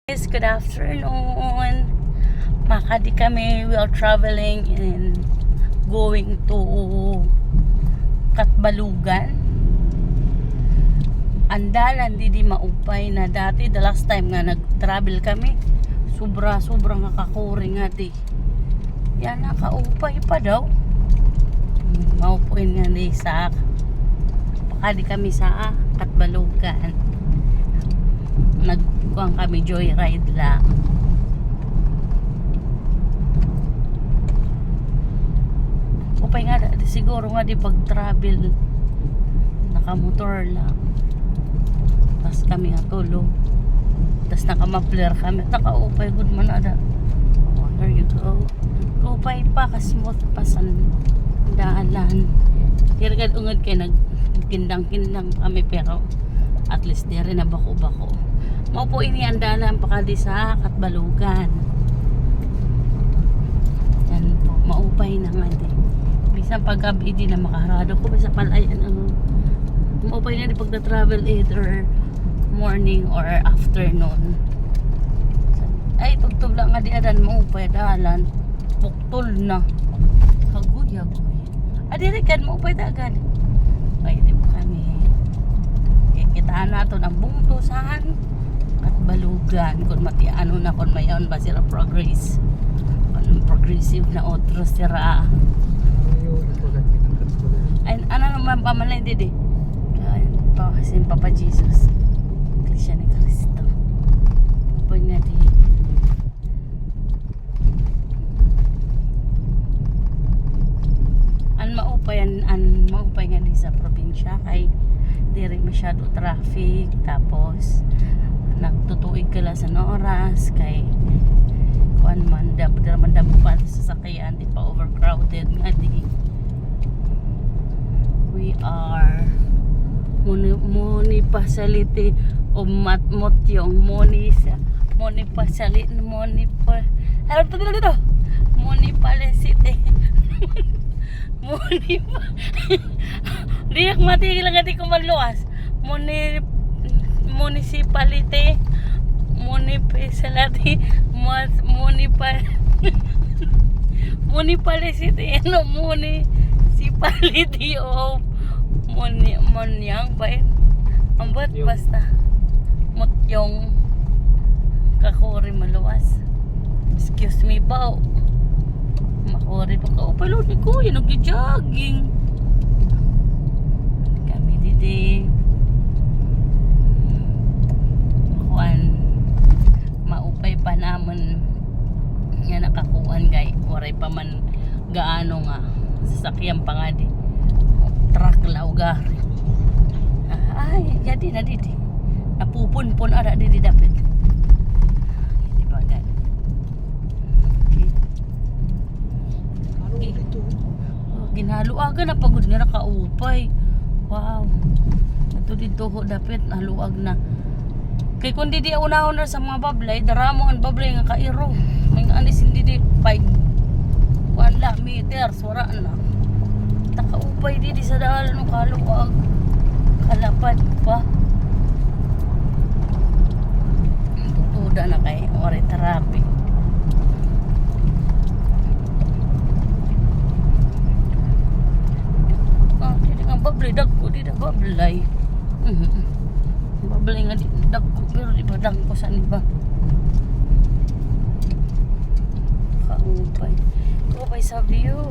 Guys, good afternoon. Makati kami. We are traveling and going to Katbalugan. Andalan di maupay na dati. The last time nga nag-travel kami, sobrang nakakuri nga di. Yan, nakaupay pa daw. Maupuin nga di sa Makati kami sa Katbalugan. Nagkuhan kami joyride lang. Upay nga siguro nga di pag travel nakamotor lang. Tapos kami nga tulog. Tapos nakamapler kami. Nakaupay good man ada. Oh, there you go. Upay pa kasmooth pa sa daalan. Kiragad ungad kayo nagkindang-kindang kami pero at least di rin na bako-bako. Maupo ini andalan pakali sa Katbalugan. Yan po, maupay na nga di. Bisan pag gabi di na makaharado ko sa palayan maupay na di pag na-travel either morning or afternoon. Ay tugtog lang nga di adan maupay dalan puktol na hagoy adi rin kan maupay dagan ay di pa kami kitaan nato ng bungtusan at balugan kung matiano na kung mayon ba sila progress progressive na otros sira ay ano naman pamalay didi sin Papa Jesus Iglesia ni Cristo pag nga di maupay nga di sa probinsya kay di rin masyado traffic tapos nagtutuig ka lang sa oras kay kuan man damdaman pa sa sasakyan di pa overcrowded nga di. We are muni facility o matmot yung muni facility muni facility muni diyak matigil lang ati kumaluwas municipality municipality municipality of Monyang ba yun? Ang ba't basta Motyong kakuri maluwas. Excuse me ba makuri pa ka upalo ni kuya nag-jogging kami didi kuan maupay pa naman nga nakakuan gay waray pa man gaano nga sasakyan pa nga di truck laugari ay jadi na didi napupunpun ada didi dapit di bagay ginaluagan na pagod nga nakaupay wow ito dito ho dapit naluag na kay kung di unahon na sa mga bablay daramo ang bablay nga kairo may anis hindi di 5 1 meters wala na nakaupay di sa daan ng kaluwag kalapad pa tutuda na kay oray therapy hindi nga bablay dagko di na bablay bablay nga di dagko pero di ba dagko saan iba kaupay sa view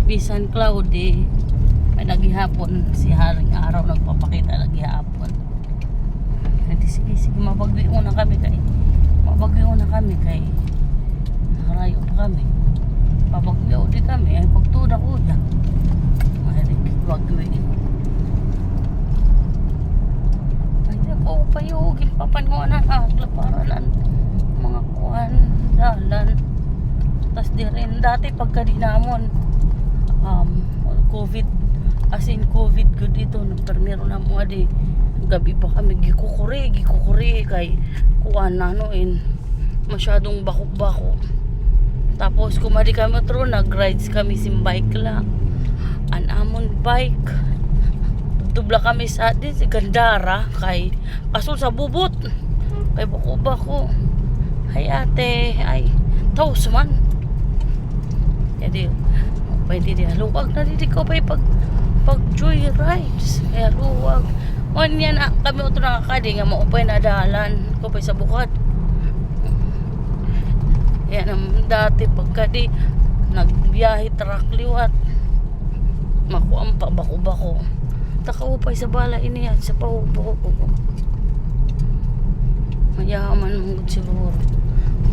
bisan cloudy may naghihapon si haring araw nagpapakita naghihapon hindi sige mabagyo na kami kay harayo pa kami mabagyo di kami ay pagtuda ko yan bagyo ay ako payugin papanuanan laparan mga kuhan dalan tas di rin dati pagka dinamon COVID as in COVID good dito nagpermero na mo adi gabi pa kami gikukuri kay kuan nanoin masyadong bako tapos kumadi kami nag-rides kami sim bike lang an amon bike Tubla kami sa di si Gandara kay pasol sa bubot. Kay bako. Hay ate, ay taos man. Jadi pwede di luwag na di ko pa pag joyrides. Kaya luwag. On yan kami ito nakakadi nga maupay na dalan ko pa sa bukad. Yan ang dati pagka di nagbiyahe truck liwat. Makuam pa bako. Takaupay sa bala ini at sa paubo ko. Mayaman mong siguro.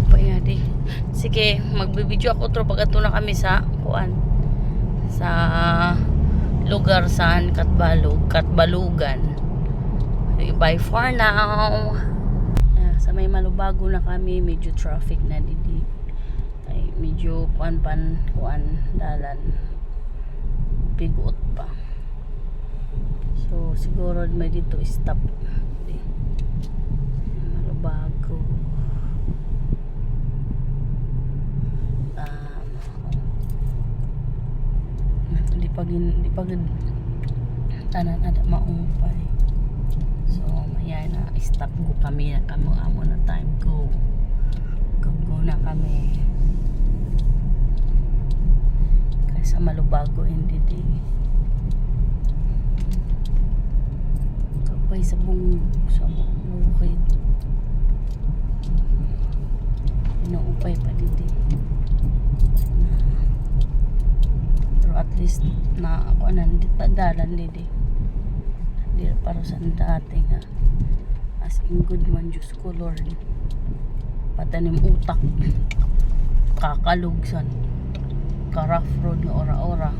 Upay nga di. Sige, magbibideo ako tro pag ato na kami sa kuan. Sa lugar saan Katbalugan. Bye for now. Sa may Malubago na kami, medyo traffic na didi. Ay medyo kuan dalan. Bigot pa. So siguro may dito stop. Malubago. Di pag tanan ada maumpay. So maya na stop ko kami na amo na time go na kami kaya sa Malubago hindi di kapay sa bukid inaupay pa didi pero at least na ako nandito dalan didi di para sa dati nga as in good man Diyos ko Lord patanim utak kakalugsan ka-rough road nga ora-ora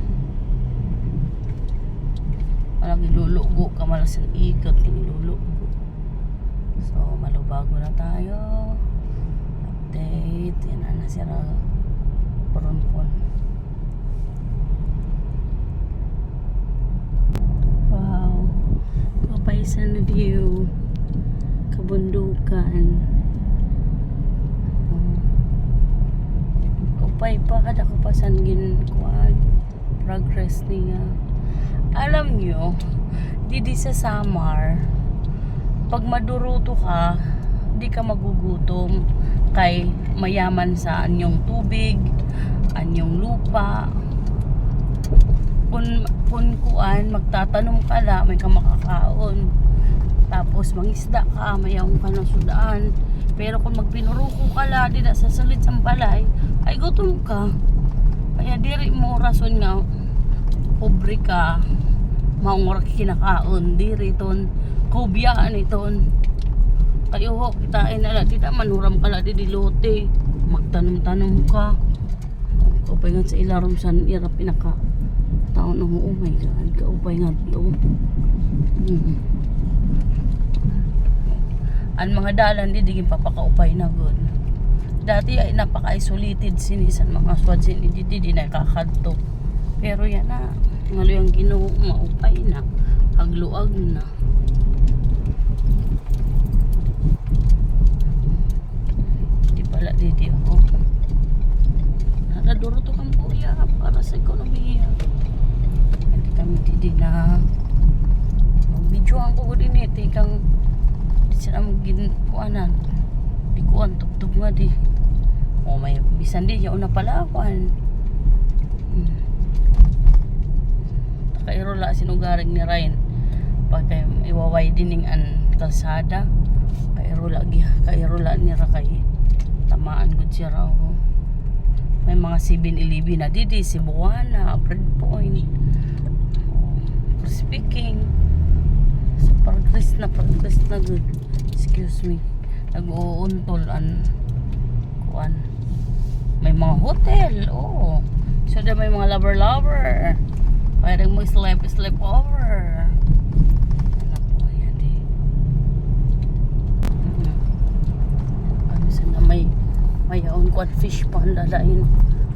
walang ilulugo ka malasan ikot ilulugo so Malubago na tayo update yan na sira Poronpon. Wow, kapaisan view, kabundukan. Upay pa kada kapasan gin kuan progress niya. Alam nyo, didi sa Samar, pag maduruto ka, di ka magugutom kay mayaman sa anyong tubig, anyong lupa. Kung kuan magtatanom ka la, may ka makakaon. Tapos mangisda ka, mayawang ka ng sudaan. Pero kung magpinuruko ka la, di na sasalit sa balay, ay gutom ka. Kaya diri mo rason nga, pobre ka, maungurak kinakaon, diri ton, kubiyaan iton. Kayo ho, kitain na la, di na manuram ka la, di lote. Magtanom-tanom ka. Kaupay nga sa ilarom san, ira pinaka taon na oh my God, kaupay nga to. Ang mga dalan di digin papakaupay na good. Dati ay napaka-isolated sinisan mga swad di na kakadto. Pero yan na, ngalo yung Ginoo maupay na, hagluag na. Di pala didi ako. Nakaduro to kang kuya para sa ekonomiya. Hindi kami didi na mag-videoan ko din ito kang sila magkuanan di kuan tugtog nga di o may bisan di yaw na pala kuan takairola sinugaring ni Ryan pagka iwaway dining an kalsada kairola ni Rakay tamaan gud siya raw may mga 7-11 na didi Cebuana, Bread Point for speaking so progress na good. Excuse me. Nag-uuntol an kuan. May mga hotel. Oh. So there may mga lover. Pwedeng mag-sleep over. Ano po yan eh. Ano sana may yaon kuan fish pond dadain.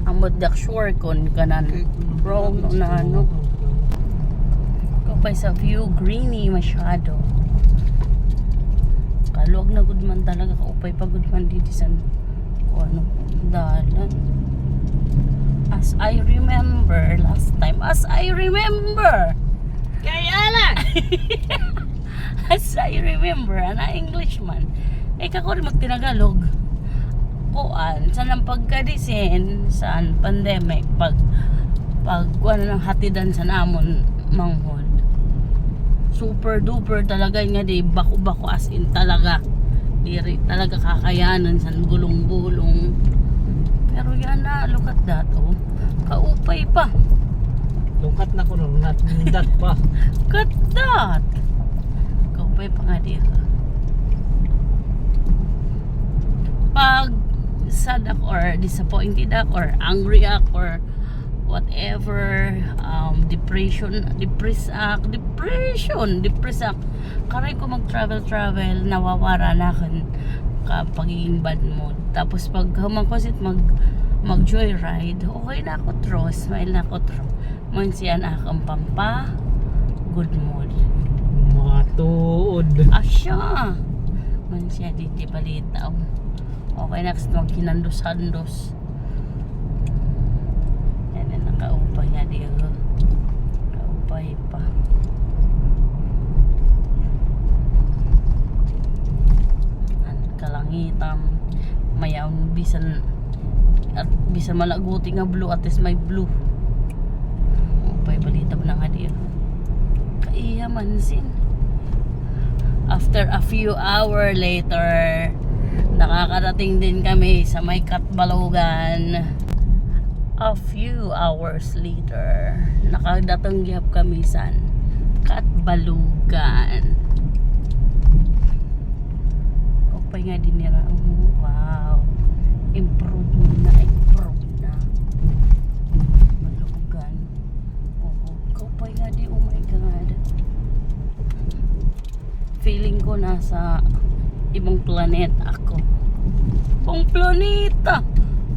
Amod dak shore kon kanan. Wrong na ano. Kapay sa view greeny masyado. Kalog na good man talaga kaupay pa good man dito sa ano dalan. As I remember last time, kaya lang As I remember, na Englishman. Kako rin magtinagalog. Kuan, sa nang pagkadisin, sa pandemic, pag ano ng hatidan sa namon, manghod. Super duper talaga nga di, bako-bako as in talaga. Diri talaga kakayanan sa gulong-gulong. Pero yan na, look at that, oh. Kaupay pa. Lungkat na ko nung that pa. Look at that. Kaupay pa nga di. Pag sad ako or disappointed ako or angry ako or whatever, depression karay ko mag-travel nawawara na kan pagiging bad mood. Tapos pag humangkosit mag joyride, okay na ako tro, smile na ako tro, mansiyan akong pampa good mood Matuod. asya mansiya di balita. Okay, next magkinandos-handos. Yan na nakaupay niya di ako. Kaupay pa. Kalangitan. Mayaw bisan at bisan malaguti nga blue at least may blue. Upay balita mo na nga di ako. Kaiya mansin. After a few hour later, nakakarating din kami sa may Katbalogan. A few hours later, nakadating gyap kami sa Katbalogan. Okay nga din nila. Wow. Improve na. Balogan. Okay nga di, oh my God. Feeling ko nasa ibang planeta ako. Ibang planeta.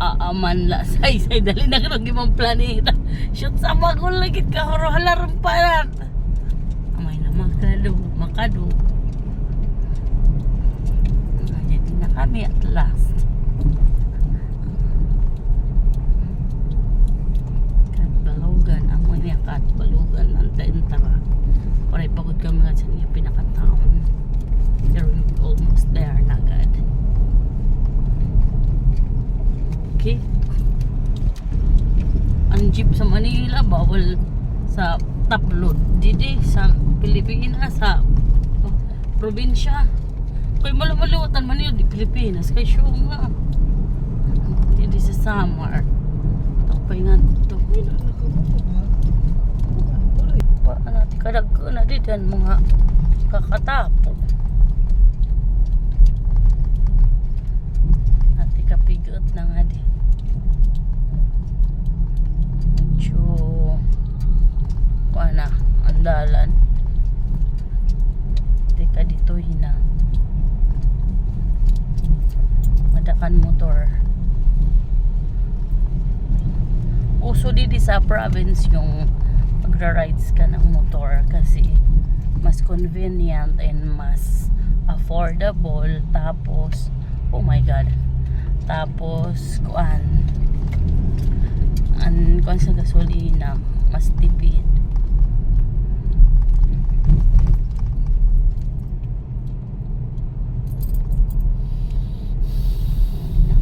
Aaman la say dali na karong ibang planeta. Shoot sa magol lagi ka horo halaram pa. Amay na makado. Jadi na kami at last. Katbalogan, amoy niya Katbalogan nantayin tara. Paray pagod kami nga sa niya pinakataon. Pero almost there na agad. Okay. Ang jeep sa Manila bawal sa Taplod. Didi sa Pilipinas sa probinsya. Kay maluwatan Manila di Pilipinas kay show nga. Didi sa summer. Tapay nga ito. Pa natin kadag na diyan mga kakatapo. Natin kapigot na nga di. Medyo kuana andalan. Teka dito hina. Madakan motor. Uso dito sa province yung magra-rides ka ng motor kasi mas convenient and mas affordable. Tapos oh my God, tapos kuan sa gasolina mas tipid.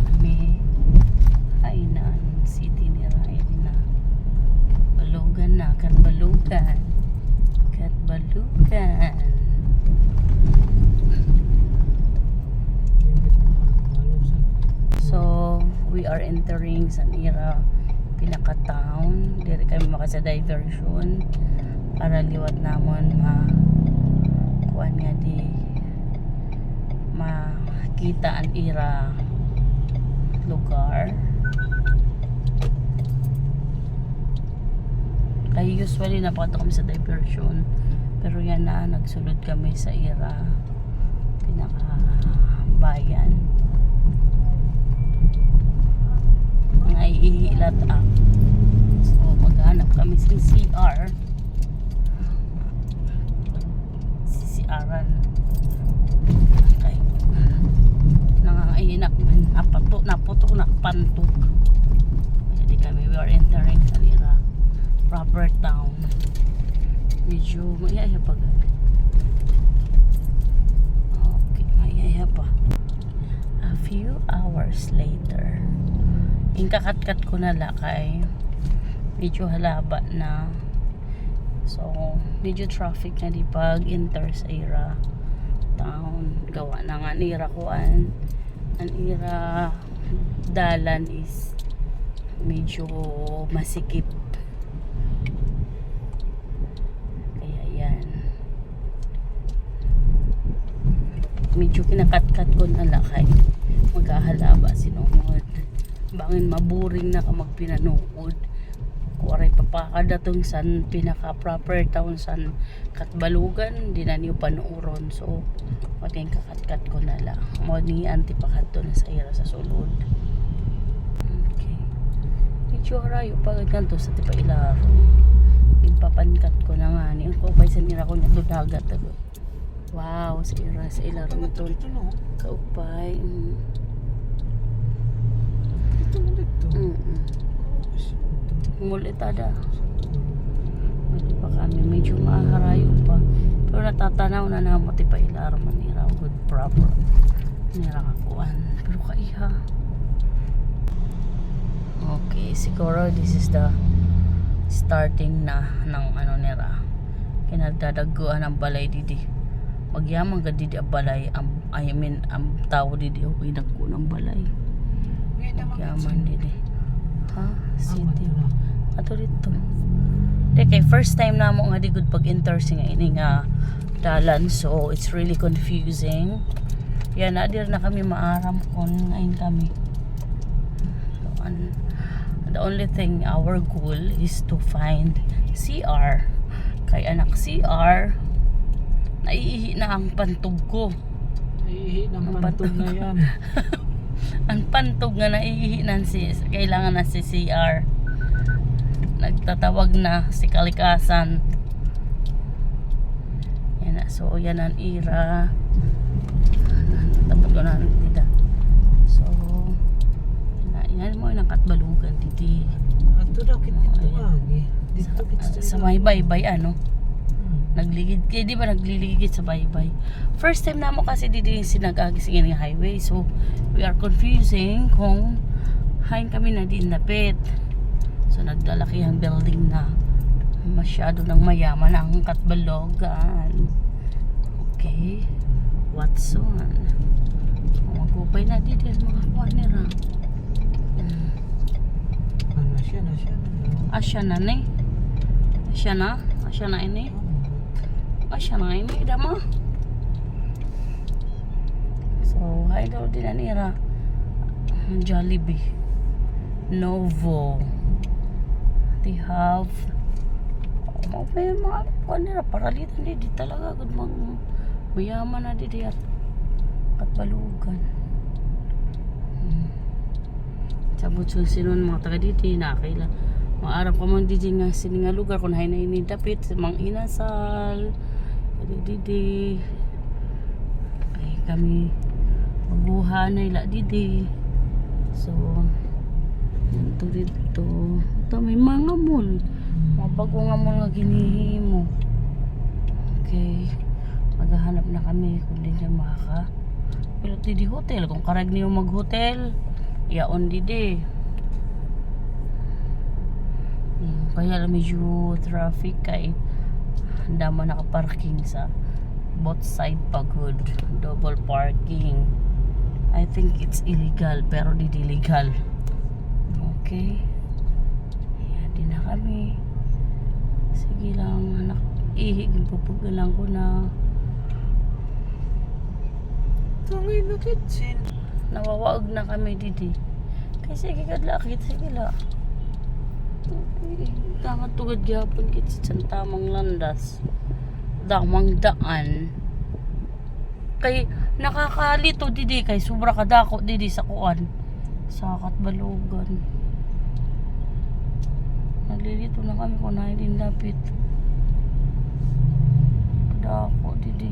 Kami Hainan City ni Ride na Katbalogan. So we are entering Sanira pinaka-town. Diri kami makasa diversion para liwat namon kuan nga di makita ang ira lugar. Kaya usually napato kami sa diversion, pero yan na nagsulod kami sa ira pinaka bayan. Naiilat up. So maghanap kami sa CR. CCR-an. Okay. Nangangainak man. Naputok na pantok. Jadi kami we are entering Sanira proper town. Medyo mayaya pag hours later. Kakat-kat ko na kay medyo halaba na. So, medyo traffic na di pag enter sa Ira town. Gawa na nga Ira kuan. Ang Ira dalan is medyo masikip. Kaya yan. Medyo kinakat-kat ko na kay maghahalaba sinungod. Bangin maburing na ka magpinanood. Kuwaray papakadatong san pinaka proper town san Katbalugan di na niyo panuuron. So maging kakat-kat ko na lang. Mo ni antipakat to na sa Ira sa sulod. Okay. Medyo harayo pagad kanto sa tipa ilaro. Ipapankat ko na nga ni ko pay sa nira ko na dagat ako. Wow, sa Ira sa ilaro nito. Kaupay. Ito na dito. Mulitada. Hindi pa kami medyo maharayo pa. Pero natatanaw na namo ti pa ilaro manira good proper. Nira kakuan. Pero kaiha. Okay, siguro this is the starting na ng ano nira. Kinadadaguan ang balay didi. Magyaman ka didi ang balay. Ang tao didi okay nagko ng balay. Magyaman didi. Ha? City. Ato dito. Okay, first time na mo nga di good pag-enter nga ini nga dalan, so it's really confusing. Yan, nadir na kami maaram kung ngayon kami. So, the only thing, our goal is to find CR. Kay anak CR, naiihi na ang pantog ko. Naiihi ng pantog na yan. Ang pantog nga naiihi na kailangan na si CR. Nagtatawag na si kalikasan. Yan na. So yan ang Ira. Tapos ko na dito. So yan mo yung Katbalugan titi. Ato daw kit dito agi. Dito kit Sa baybay ano. Nagligid kay di ba nagliligid sa baybay. First time na mo kasi dito sinagagi sa nga highway. So we are confusing kung hain kami na din napit. So naglalaki ang building na masyado ng mayaman ang Katbalogan. Okay. Watson. Magupay na dito mga kuha nila. Asya na ni. Asya na ini. Asya na ini dama. So hay daw din nira. Jollibee. Novo. They have may mga kanira paralitan di talaga good mayaman na di at Katbalugan. Sabot sinon mga taga dito nakila maarap ko man di nga sininga lugar kung hay na inidapit mang inasal di ay kami maguhan na ila didi. So dito may mga mall. Mga bago nga mall nga ginihimo. Okay. Maghahanap na kami kung di dyan maka. Pero di hotel. Kung karag niyo mag-hotel, yaon di. Kaya lang medyo traffic kay dama nakaparking sa both side pagod. Double parking. I think it's illegal pero di legal. Okay. Ayan din na kami. Sige lang anak. Ihigin pupugalan ko na. Tangay na kitchen. Nawawaog na kami didi. Kasi sige kadlakit. Sige la. Tangat tugad gyapon kitchen tamang landas. Damang daan. Kay nakakalito didi kay sobra kadako didi sa kuan. Sa Katbalugan. Naglilito na kami kung na hindi dapit. Dako didi.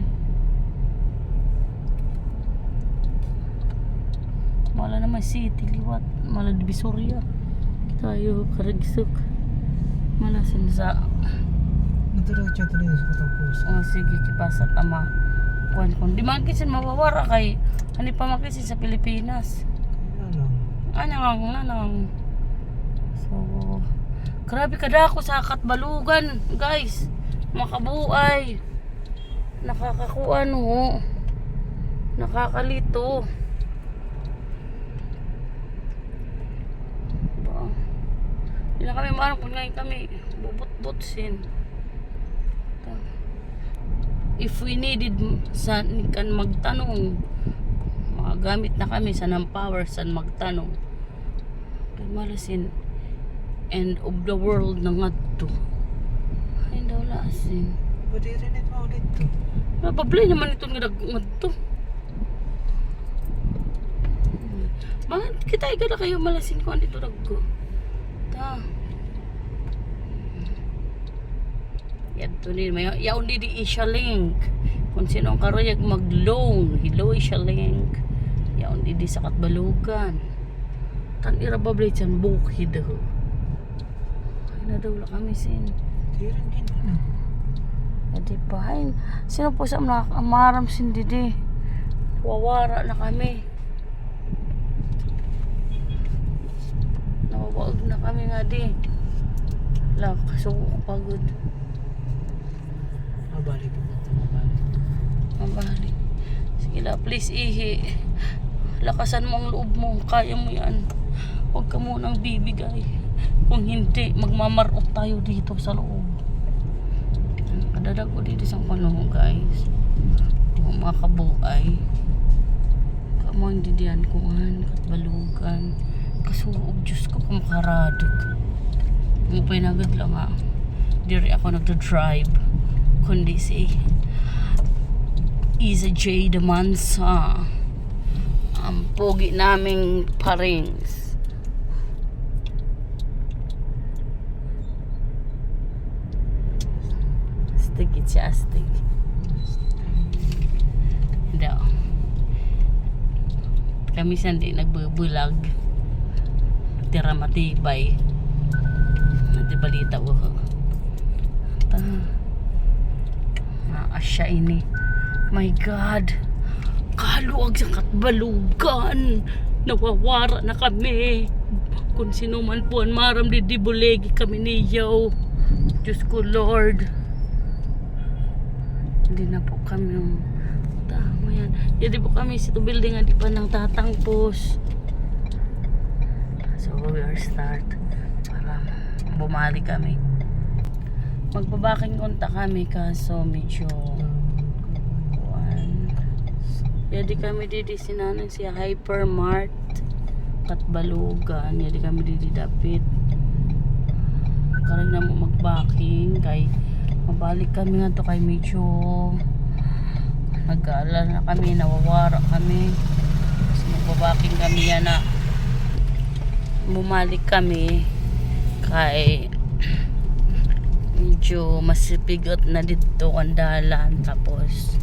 Mala naman city liwat. Mala Divisoria. Tayo karagsok. Mala sinsa. Natulog siya tuloy sa katapos. Oh sige kipasa tama. Kuan di man kisin mawawara kay ani pa makisin sa Pilipinas. Nanang. So, grabe kada ako sa Katbalugan, guys. Makabuay. Nakakakuan ho. Nakakalito. Ba. Hindi na kami marang kung ngayon kami bubut-butsin. If we needed saan kan magtanong, magagamit na kami sa ng power saan magtanong. Kay malasin end of the world na nga to. Ay daw lasin. Pwede rin ito ulit to. Napablay naman ito nga to. Mga kita na kayo malasin ko andito dagko. Ta. Yan to ni may yaon di siya link. Kung sino ang karayag mag-loan, hiloy siya link. Yaon di sa Katbalugan. Tan irabablay chan bukid ho. Ay na daw la kami sin. Tiran din na. Edi pa ay sino po sa mga amaram sin didi. Wawara na kami. Nawawag na kami nga di. La kasuko ko pagod. Mabalik po ito, mabalik. Mabalik. Sige la, please ihi. Lakasan mo ang loob mo. Kaya mo yan. Huwag ka munang bibigay. Kung hindi, magmamarot tayo dito sa loob. Kadadag ko dito sa panahon, guys. Kung mga kabuay. Kamo hindi diyan kuhan. Katbalugan. Kasuog. Diyos ko kumakaradog. Mupay na agad lang ha. Diri ako nagda-drive. Kundi si Isa J. Damansa. Ang pogi naming parings. Astig siya, astig. Hindi ako. Kami sandi nagbubulag. Tira matibay. Natibalita ko. Asya ini. My God. Kaluwag sa Katbalugan. Nawawara na kami. Kung sino man po ang maram di bulegi kami niyaw. Diyos ko Lord. Hindi na po kami yung tama yan. Hindi po kami sa building nga di pa nang tatangpos. So we are start. Para bumalik kami. Magbabaking konta kami kaso medyo Yadi kami didi sinanang siya Hypermart Katbalugan. Yadi kami didi dapit. Karag na mo magbaking kay mabalik kami nga to kay medyo nag-aalala na kami, nawawara kami. Kasi magbabaking kami yan na bumalik kami kay medyo masipigot na dito ang dalan tapos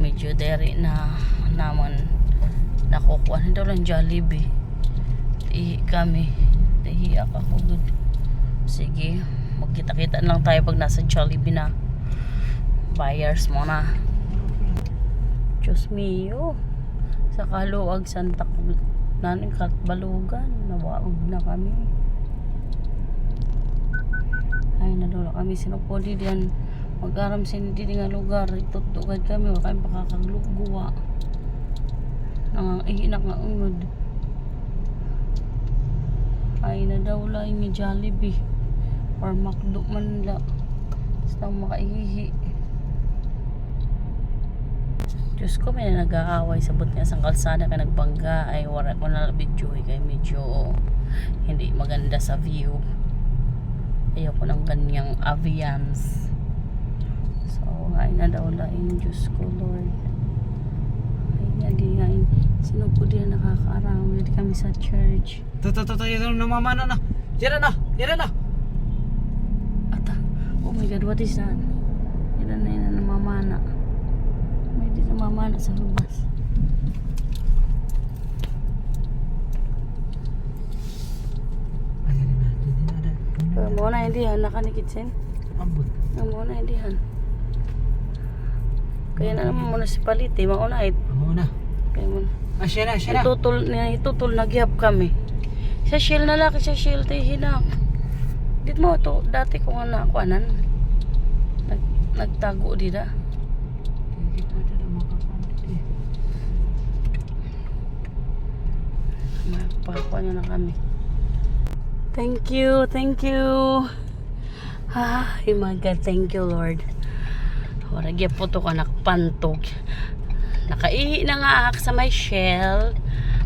medyo deri na naman nakukuha na daw lang Jollibee. Ihi kami, ihiyak ako good. Sige, magkita-kita lang tayo pag nasa Jollibee na. Buyers muna. Diyos mio, sa Kaluwag Santa naning Katbalugan, nawaog na kami. Ay nadula kami sinupoli diyan mag-aram sindi nga lugar itutugad kami wala kami pakakagluguwa nang ihinak nga ungod. Ay na daw lang yung Jollibee or McDo man la basta makaihi. Diyos ko may nag-aaway sabot nga sa kalsada ka nagbangga ay wala ko na video kay medyo hindi maganda sa view. Ayoko ng ganyang ambience. So, ay na daw lain. Diyos ko, Lord. Ay nga, di nga. Sino po diyan nakakaarami? Di kami sa church. Yan namamana na. Yan na. Ata. Oh my God, what is that? Yan na yun, namamana. May di namamana sa lubas. Mo na hindi han nakanikit sen. Ambot. Mo na hindi han. Kaya na naman muna si Paliti, mauna it. Amo na. Kaya mo. Siya na. Itutol nagyap kami. Sa Shell na laki, sa Shell tayo hinap. Dit mo to, dati ko nga nakuanan. Nagtago dida. Hindi pa na makakandit eh. Magpakuha niya na kami. Thank you. Ay my God, thank you Lord. Wala gyud po to ka nakapantog. Nakaihi na nga ak sa may Shell.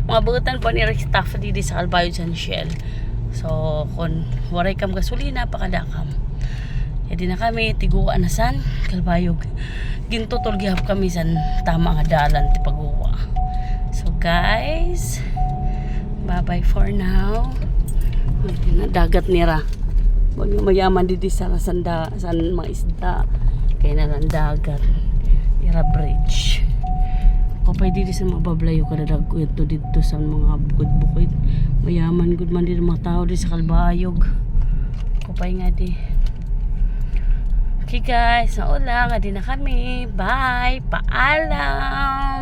Mga butan po ni staff didi sa Calbayog sa Shell. So kung waray kam gasolina pakadakam. Yadi na kami tiguan na san Calbayog. Gintutol gihap kami san tama nga dalan ti paguwa. So guys, bye bye for now. Dagat nira. Wag nga mayaman didi sa sanda san mga isda. Kaya na lang dagat. Ira bridge. Kapay dito sa mga bablayo kadadag ko ito dito sa mga bukid-bukid. Mayaman good man dito mga tao dito sa Calbayog. Kapay nga di. Okay guys, naulang nga din na kami. Bye! Paalam!